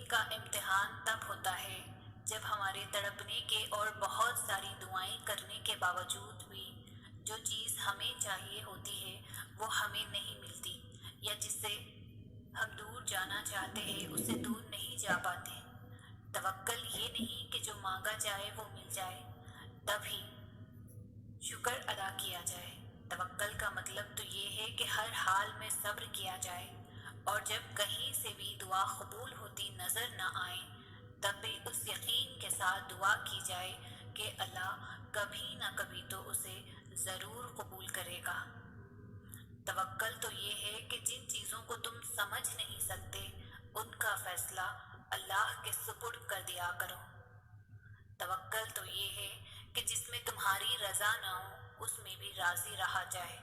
کا امتحان تب ہوتا ہے جب ہمارے تڑپنے کے اور بہت ساری دعائیں کرنے کے باوجود بھی جو چیز ہمیں چاہیے ہوتی ہے وہ ہمیں نہیں ملتی، یا جس سے ہم دور جانا چاہتے ہیں اس سے دور نہیں جا پاتے۔ توکل یہ نہیں کہ جو مانگا جائے وہ مل جائے، تبھی شکر ادا کیا جائے۔ توکل کا مطلب تو یہ ہے کہ ہر حال میں صبر کیا جائے، اور جب کہیں سے بھی دعا قبول ہوتی نظر نہ آئے تب بھی اس یقین کے ساتھ دعا کی جائے کہ اللہ کبھی نہ کبھی تو اسے ضرور قبول کرے گا۔ توکل تو یہ ہے کہ جن چیزوں کو تم سمجھ نہیں سکتے ان کا فیصلہ اللہ کے سپرد کر دیا کرو۔ توکل تو یہ ہے کہ جس میں تمہاری رضا نہ ہو اس میں بھی راضی رہا جائے۔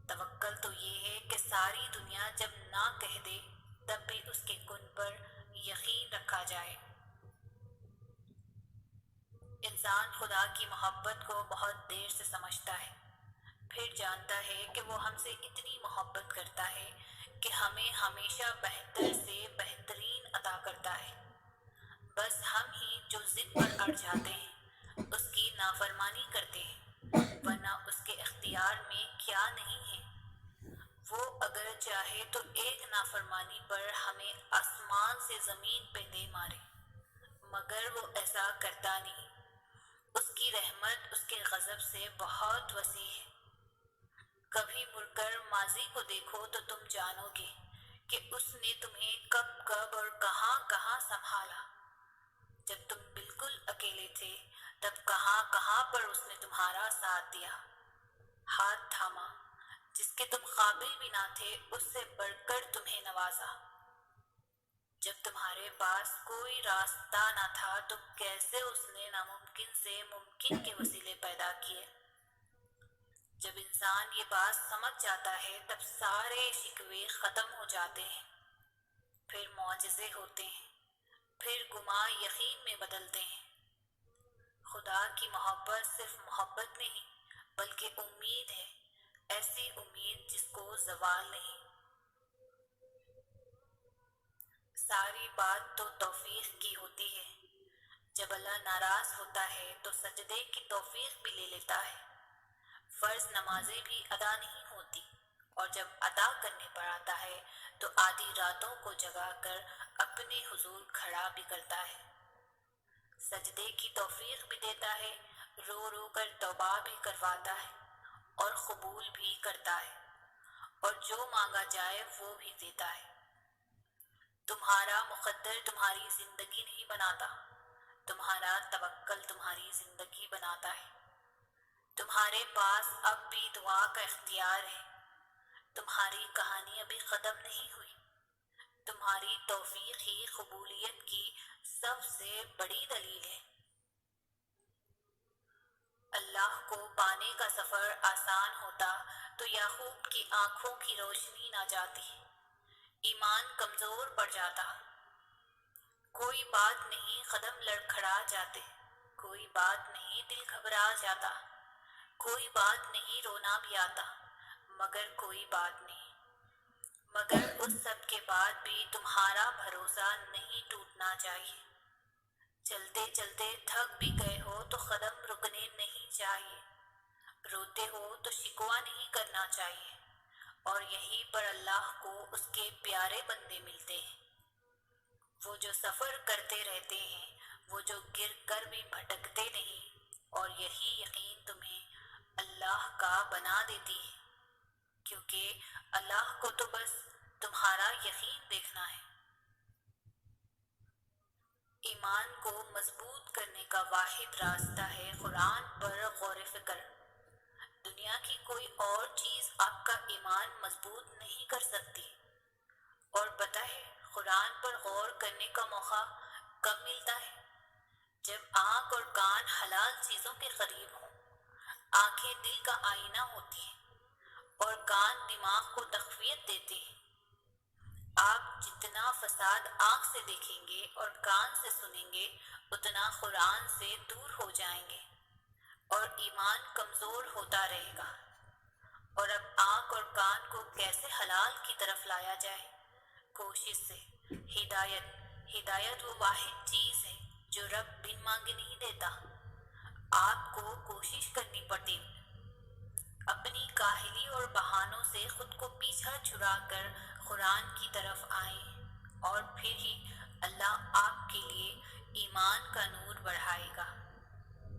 توکل تو یہ ہے کہ ساری دنیا جب نہ کہہ دے تب بھی اس کے کن پر یقین رکھا جائے۔ انسان خدا کی محبت کو بہت دیر سے سمجھتا ہے، پھر جانتا ہے کہ وہ ہم سے اتنی محبت کرتا ہے کہ ہمیں ہمیشہ بہتر سے بہترین عطا کرتا ہے۔ بس ہم ہی جو ضد پر اڑ جاتے ہیں، اس کی نافرمانی کرتے ہیں، ورنہ اس کے اختیار میں کیا نہیں ہے۔ وہ اگر چاہے تو ایک نافرمانی پر ہمیں آسمان سے زمین پہ دے مارے، مگر وہ ایسا کرتا نہیں۔ اس کی رحمت اس کے غضب سے بہت وسیع ہے۔ کبھی مڑ کر ماضی کو دیکھو تو تم جانو گے کہ اس نے تمہیں کب کب اور کہاں کہاں سنبھالا۔ جب تم بالکل اکیلے تھے تب کہاں کہاں پر اس نے تمہارا ساتھ دیا، ہاتھ تھاما، جس کے تم قابل بھی نہ تھے اس سے بڑھ کر تمہیں نوازا۔ جب تمہارے پاس کوئی راستہ نہ تھا تو کیسے اس نے ناممکن سے ممکن کے وسیلے پیدا کیے۔ جب انسان یہ بات سمجھ جاتا ہے تب سارے شکوے ختم ہو جاتے ہیں، پھر معجزے ہوتے ہیں، پھر گماں یقین میں بدلتے ہیں۔ خدا کی محبت صرف محبت نہیں بلکہ امید ہے، ایسی امید جس کو زوال نہیں۔ ساری بات تو توفیق کی ہوتی ہے۔ جب اللہ ناراض ہوتا ہے تو سجدے کی توفیق بھی لے لیتا ہے۔ فرض نمازیں بھی ادا نہیں ہوتی، اور جب ادا کرنے پر آتا ہے تو آدھی راتوں کو جگا کر اپنے حضور کھڑا بھی کرتا ہے۔ سجدے کی توفیق بھی دیتا ہے، رو رو کر توبہ بھی کرواتا ہے، اور قبول بھی کرتا ہے، اور جو مانگا جائے وہ بھی دیتا ہے۔ تمہارا مقدر تمہاری زندگی نہیں بناتا، تمہارا توکل تمہاری زندگی بناتا ہے۔ تمہارے پاس اب بھی دعا کا اختیار ہے۔ تمہاری کہانی ابھی ختم نہیں ہوئی۔ تمہاری توفیق ہی قبولیت کی سب سے بڑی دلیل ہے۔ اللہ کو پانے کا سفر آسان ہوتا تو یعقوب کی آنکھوں کی روشنی نہ جاتی، ایمان کمزور پڑ جاتا۔ کوئی بات نہیں قدم لڑکھڑا جاتے، کوئی بات نہیں دل گھبرا جاتا، کوئی بات نہیں رونا بھی آتا، مگر کوئی بات نہیں۔ مگر اس سب کے بعد بھی تمہارا بھروسہ نہیں ٹوٹنا چاہیے۔ چلتے چلتے تھک بھی گئے ہو تو قدم رکنے نہیں چاہیے، روتے ہو تو شکوہ نہیں کرنا چاہیے، اور یہیں پر اللہ کو اس کے پیارے بندے ملتے ہیں، وہ جو سفر کرتے رہتے ہیں، وہ جو گر کر بھی بھٹکتے نہیں، اور یہی یقین تمہیں اللہ کا بنا دیتی ہے، کیونکہ اللہ کو تو بس تمہارا یقین دیکھنا ہے۔ ایمان کو مضبوط کرنے کا واحد راستہ ہے قرآن پر غور و فکر۔ دنیا کی کوئی اور چیز آپ کا ایمان مضبوط نہیں کر سکتی۔ اور پتہ ہے قرآن پر غور کرنے کا موقع کب ملتا ہے؟ جب آنکھ اور کان حلال چیزوں کے قریب ہوں۔ آنکھیں دل کا آئینہ ہوتی ہیں، اور کان دماغ کو تقویت دیتے ہیں۔ آپ جتنا فساد آنکھ سے دیکھیں گے اور کان سے سنیں گے اتنا قرآن سے دور ہو جائیں گے، اور ایمان کمزور ہوتا رہے گا۔ اور اب آنکھ اور کان کو کیسے حلال کی طرف لایا جائے؟ کوشش سے۔ ہدایت وہ واحد چیز ہے جو رب بن مانگے نہیں دیتا۔ آپ کو کوشش کرنی پڑتی، اپنی کاہلی اور بہانوں سے خود کو پیچھا چھڑا کر قرآن کی طرف آئیں، اور پھر ہی اللہ آپ کے لیے ایمان کا نور بڑھائے گا۔